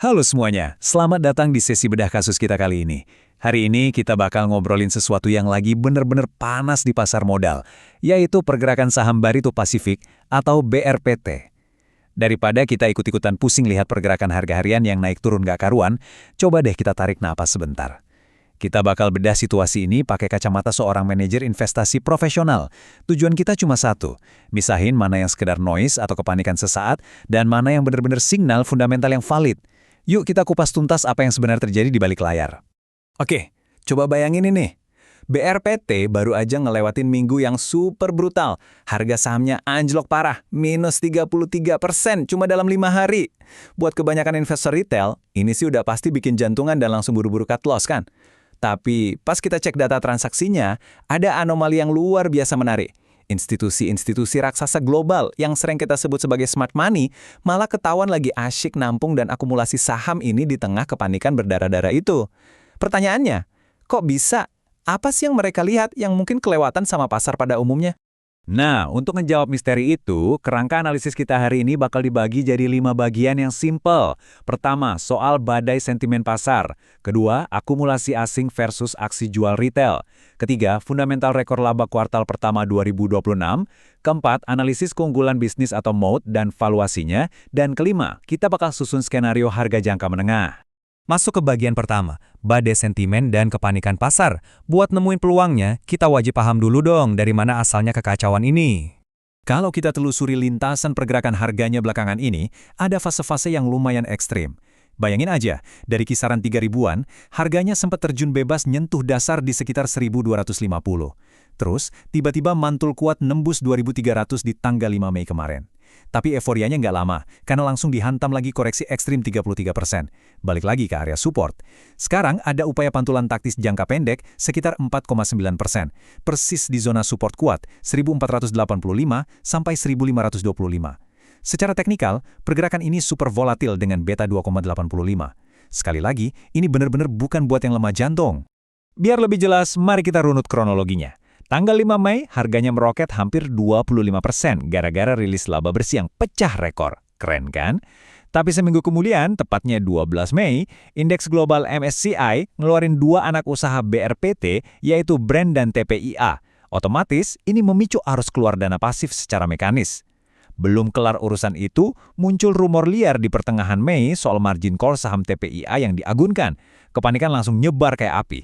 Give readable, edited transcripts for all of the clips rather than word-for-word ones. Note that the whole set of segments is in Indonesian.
Halo semuanya, selamat datang di sesi bedah kasus kita kali ini. Hari ini kita bakal ngobrolin sesuatu yang lagi bener-bener panas di pasar modal, yaitu pergerakan saham Barito Pacific atau BRPT. Daripada kita ikut-ikutan pusing lihat pergerakan harga harian yang naik turun gak karuan, coba deh kita tarik napas sebentar. Kita bakal bedah situasi ini pakai kacamata seorang manajer investasi profesional. Tujuan kita cuma satu, misahin mana yang sekedar noise atau kepanikan sesaat, dan mana yang benar-benar signal fundamental yang valid. Yuk kita kupas tuntas apa yang sebenarnya terjadi di balik layar. Oke, coba bayangin ini. BRPT baru aja ngelewatin minggu yang super brutal. Harga sahamnya anjlok parah, minus 33% cuma dalam 5 hari. Buat kebanyakan investor retail, ini sih udah pasti bikin jantungan dan langsung buru-buru cut loss kan? Tapi pas kita cek data transaksinya, ada anomali yang luar biasa menarik. Institusi-institusi raksasa global yang sering kita sebut sebagai smart money malah ketahuan lagi asyik nampung dan akumulasi saham ini di tengah kepanikan berdarah-darah itu. Pertanyaannya, kok bisa? Apa sih yang mereka lihat yang mungkin kelewatan sama pasar pada umumnya? Nah, untuk menjawab misteri itu, kerangka analisis kita hari ini bakal dibagi jadi 5 bagian yang simple. Pertama, soal badai sentimen pasar. Kedua, akumulasi asing versus aksi jual retail. Ketiga, fundamental rekor laba kuartal pertama 2026. Keempat, analisis keunggulan bisnis atau moat dan valuasinya. Dan kelima, kita bakal susun skenario harga jangka menengah. Masuk ke bagian pertama, badai sentimen dan kepanikan pasar. Buat nemuin peluangnya, kita wajib paham dulu dong dari mana asalnya kekacauan ini. Kalau kita telusuri lintasan pergerakan harganya belakangan ini, ada fase-fase yang lumayan ekstrim. Bayangin aja, dari kisaran 3.000-an, harganya sempat terjun bebas nyentuh dasar di sekitar 1.250. Terus, tiba-tiba mantul kuat nembus 2.300 di tanggal 5 Mei kemarin. Tapi euforianya nggak lama, karena langsung dihantam lagi koreksi ekstrim 33%. Balik lagi ke area support. Sekarang ada upaya pantulan taktis jangka pendek sekitar 4,9%. Persis di zona support kuat, 1.485 sampai 1.525. Secara teknikal, pergerakan ini super volatil dengan beta 2,85. Sekali lagi, ini benar-benar bukan buat yang lemah jantung. Biar lebih jelas, mari kita runut kronologinya. Tanggal 5 Mei, harganya meroket hampir 25% gara-gara rilis laba bersih yang pecah rekor. Keren kan? Tapi seminggu kemudian, tepatnya 12 Mei, indeks global MSCI ngeluarin 2 anak usaha BRPT, yaitu Brand dan TPIA. Otomatis, ini memicu arus keluar dana pasif secara mekanis. Belum kelar urusan itu, muncul rumor liar di pertengahan Mei soal margin call saham TPIA yang diagunkan. Kepanikan langsung nyebar kayak api.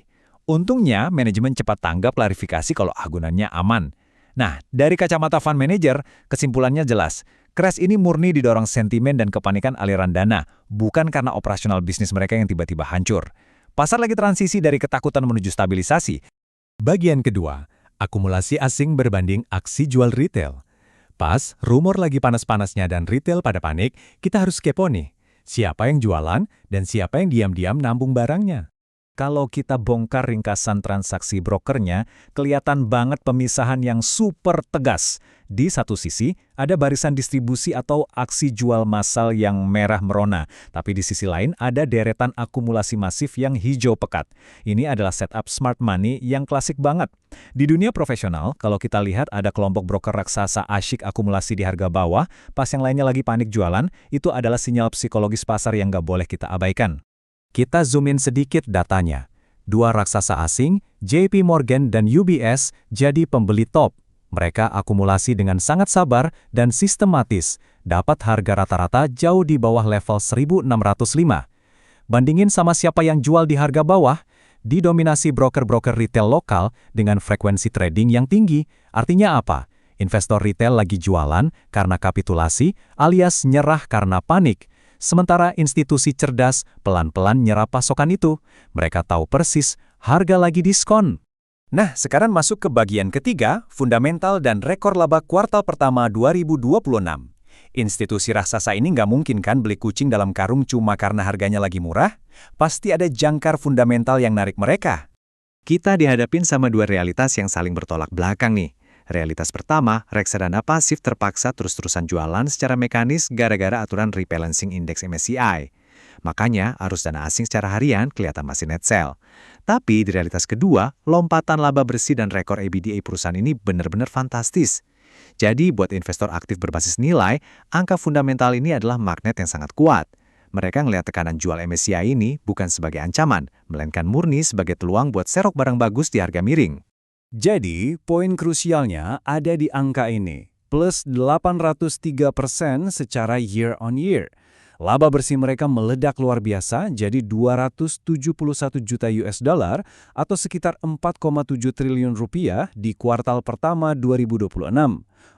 Untungnya, manajemen cepat tanggap klarifikasi kalau agunannya aman. Nah, dari kacamata fund manager, kesimpulannya jelas. Crash ini murni didorong sentimen dan kepanikan aliran dana, bukan karena operasional bisnis mereka yang tiba-tiba hancur. Pasar lagi transisi dari ketakutan menuju stabilisasi. Bagian kedua, akumulasi asing berbanding aksi jual retail. Pas, rumor lagi panas-panasnya dan retail pada panik, kita harus kepo nih. Siapa yang jualan dan siapa yang diam-diam nambung barangnya? Kalau kita bongkar ringkasan transaksi brokernya, kelihatan banget pemisahan yang super tegas. Di satu sisi, ada barisan distribusi atau aksi jual massal yang merah merona. Tapi di sisi lain, ada deretan akumulasi masif yang hijau pekat. Ini adalah setup smart money yang klasik banget. Di dunia profesional, kalau kita lihat ada kelompok broker raksasa asyik akumulasi di harga bawah, pas yang lainnya lagi panik jualan, itu adalah sinyal psikologis pasar yang nggak boleh kita abaikan. Kita zoom in sedikit datanya. 2 raksasa asing, JP Morgan dan UBS, jadi pembeli top. Mereka akumulasi dengan sangat sabar dan sistematis, dapat harga rata-rata jauh di bawah level 1.605. Bandingin sama siapa yang jual di harga bawah, didominasi broker-broker retail lokal dengan frekuensi trading yang tinggi. Artinya apa? Investor retail lagi jualan karena kapitulasi alias nyerah karena panik. Sementara institusi cerdas pelan-pelan nyerap pasokan itu. Mereka tahu persis harga lagi diskon. Nah, sekarang masuk ke bagian ketiga, fundamental dan rekor laba kuartal pertama 2026. Institusi raksasa ini nggak mungkin kan beli kucing dalam karung cuma karena harganya lagi murah? Pasti ada jangkar fundamental yang narik mereka. Kita dihadapin sama 2 realitas yang saling bertolak belakang nih. Realitas pertama, reksadana pasif terpaksa terus-terusan jualan secara mekanis gara-gara aturan rebalancing indeks MSCI. Makanya, arus dana asing secara harian kelihatan masih net sell. Tapi di realitas kedua, lompatan laba bersih dan rekor EBITDA perusahaan ini benar-benar fantastis. Jadi, buat investor aktif berbasis nilai, angka fundamental ini adalah magnet yang sangat kuat. Mereka ngelihat tekanan jual MSCI ini bukan sebagai ancaman, melainkan murni sebagai peluang buat serok barang bagus di harga miring. Jadi, poin krusialnya ada di angka ini, plus 803% secara year on year. Laba bersih mereka meledak luar biasa jadi 271 juta US dollar atau sekitar 4,7 triliun rupiah di kuartal pertama 2026.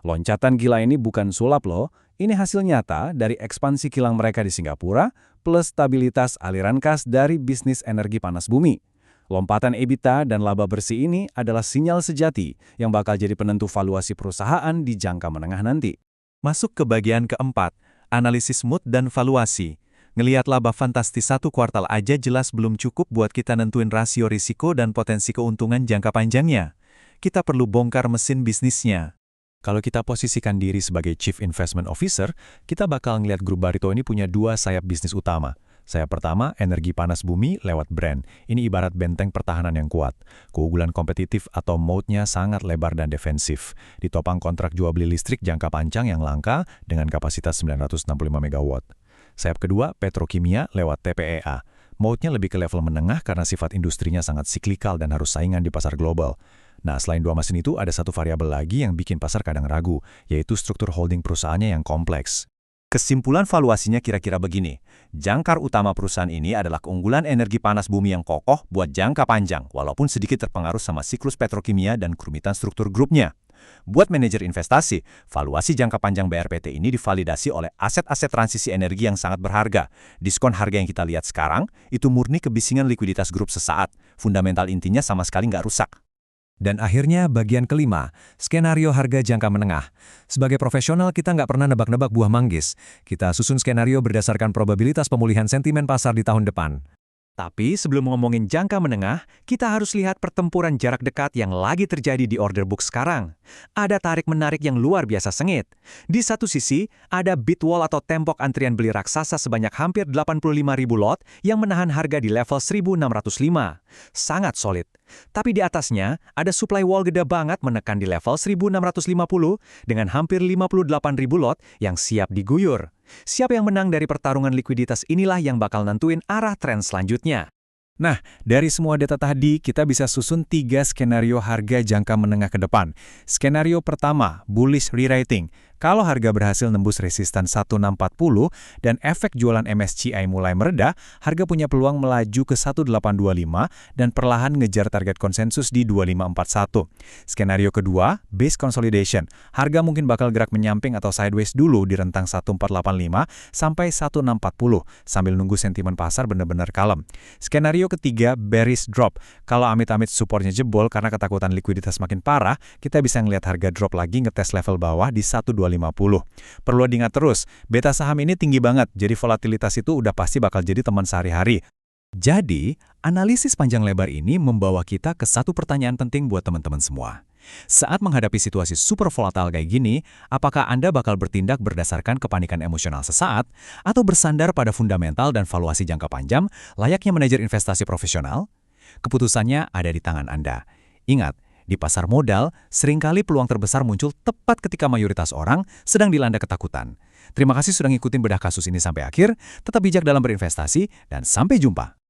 Loncatan gila ini bukan sulap loh, ini hasil nyata dari ekspansi kilang mereka di Singapura plus stabilitas aliran kas dari bisnis energi panas bumi. Lompatan EBITDA dan laba bersih ini adalah sinyal sejati yang bakal jadi penentu valuasi perusahaan di jangka menengah nanti. Masuk ke bagian keempat, analisis mood dan valuasi. Ngelihat laba fantastis satu kuartal aja jelas belum cukup buat kita nentuin rasio risiko dan potensi keuntungan jangka panjangnya. Kita perlu bongkar mesin bisnisnya. Kalau kita posisikan diri sebagai Chief Investment Officer, kita bakal ngelihat grup Barito ini punya dua sayap bisnis utama. Sayap pertama, energi panas bumi lewat brand. Ini ibarat benteng pertahanan yang kuat. Keunggulan kompetitif atau moatnya sangat lebar dan defensif. Ditopang kontrak jual beli listrik jangka panjang yang langka dengan kapasitas 965 MW. Sayap kedua, petrokimia lewat TPEA. Moatnya lebih ke level menengah karena sifat industrinya sangat siklikal dan harus saingan di pasar global. Nah, selain dua mesin itu, ada satu variabel lagi yang bikin pasar kadang ragu, yaitu struktur holding perusahaannya yang kompleks. Kesimpulan valuasinya kira-kira begini. Jangkar utama perusahaan ini adalah keunggulan energi panas bumi yang kokoh buat jangka panjang, walaupun sedikit terpengaruh sama siklus petrokimia dan kerumitan struktur grupnya. Buat manajer investasi, valuasi jangka panjang BRPT ini divalidasi oleh aset-aset transisi energi yang sangat berharga. Diskon harga yang kita lihat sekarang, itu murni kebisingan likuiditas grup sesaat. Fundamental intinya sama sekali nggak rusak. Dan akhirnya bagian kelima, skenario harga jangka menengah. Sebagai profesional kita nggak pernah nebak-nebak buah manggis. Kita susun skenario berdasarkan probabilitas pemulihan sentimen pasar di tahun depan. Tapi sebelum ngomongin jangka menengah, kita harus lihat pertempuran jarak dekat yang lagi terjadi di order book sekarang. Ada tarik-menarik yang luar biasa sengit. Di satu sisi, ada bid wall atau tembok antrian beli raksasa sebanyak hampir 85.000 lot yang menahan harga di level 1.605. Sangat solid. Tapi di atasnya, ada supply wall gede banget menekan di level 1.650 dengan hampir 58.000 lot yang siap diguyur. Siapa yang menang dari pertarungan likuiditas inilah yang bakal nentuin arah tren selanjutnya. Nah, dari semua data tadi, kita bisa susun 3 skenario harga jangka menengah ke depan. Skenario pertama, bullish re-rating. Kalau harga berhasil nembus resistan 1640 dan efek jualan MSCI mulai mereda, harga punya peluang melaju ke 1825 dan perlahan ngejar target konsensus di 2541. Skenario kedua, base consolidation. Harga mungkin bakal gerak menyamping atau sideways dulu di rentang 1485 sampai 1640 sambil nunggu sentimen pasar benar-benar kalem. Skenario ketiga, bearish drop. Kalau amit-amit supportnya jebol karena ketakutan likuiditas makin parah, kita bisa ngelihat harga drop lagi ngetes level bawah di 1250. Perlu diingat terus, beta saham ini tinggi banget, jadi volatilitas itu udah pasti bakal jadi teman sehari-hari. Jadi, analisis panjang lebar ini membawa kita ke satu pertanyaan penting buat teman-teman semua. Saat menghadapi situasi super volatile kayak gini, apakah Anda bakal bertindak berdasarkan kepanikan emosional sesaat atau bersandar pada fundamental dan valuasi jangka panjang layaknya manajer investasi profesional? Keputusannya ada di tangan Anda. Ingat, di pasar modal, seringkali peluang terbesar muncul tepat ketika mayoritas orang sedang dilanda ketakutan. Terima kasih sudah ngikutin bedah kasus ini sampai akhir, tetap bijak dalam berinvestasi, dan sampai jumpa.